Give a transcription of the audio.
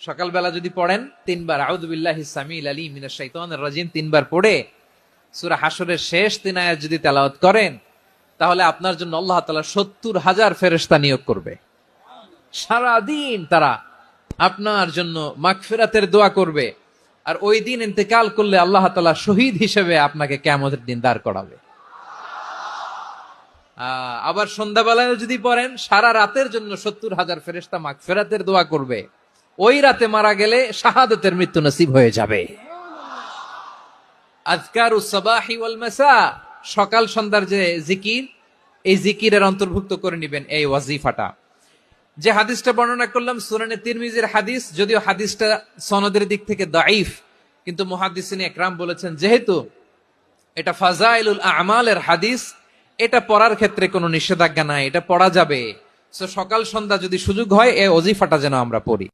সকালবেলা যদি পড়েন 3 বার আউযু বিল্লাহিস সামিল আলিম মিনাশ শাইতানির রাজিম 3 বার পড়ে সূরা হাশরের শেষ 3 আয়াত যদি তেলাওয়াত করেন, তাহলে আপনার জন্য আল্লাহ তাআলা 70,000 ফেরেশতা নিয়োগ করবে। সারা দিন তারা আপনার জন্য মাগফিরাতের দোয়া করবে। আর ওই দিন ইন্তেকাল করলে আল্লাহ তাআলা শহীদ হিসেবে আপনাকে কিয়ামতের দিন দাঁড় করাবে। আবার সন্ধ্যাবেলায় যদি পড়েন, সারা রাতের জন্য 70,000 ফেরেশতা মাগফিরাতের দোয়া করবে। ওই রাতে মারা গেলে শাহাদাতের মৃত্যু নসিব হয়ে যাবে। আযকারুস সাবাহি ওয়াল মাসা, সকাল সন্ধ্যার যে জিকির, এই জিকিরের অন্তর্ভুক্ত করে নেবেন এই ওয়াজিফাটা। যে হাদিসটা বর্ণনা করলাম সুনানে তিরমিজির হাদিস, যদিও হাদিসটা সনদের দিক থেকে দাঈফ, কিন্তু মুহাদ্দিসিন ইকরাম বলেছেন যেহেতু এটা ফাজাইলুল আমালের হাদিস, এটা পড়ার ক্ষেত্রে কোনো নিষেধাজ্ঞা নাই, এটা পড়া যাবে। সো সকাল সন্ধ্যা যদি সুযোগ হয় এই ওয়াজিফাটা যেন আমরা পড়ি।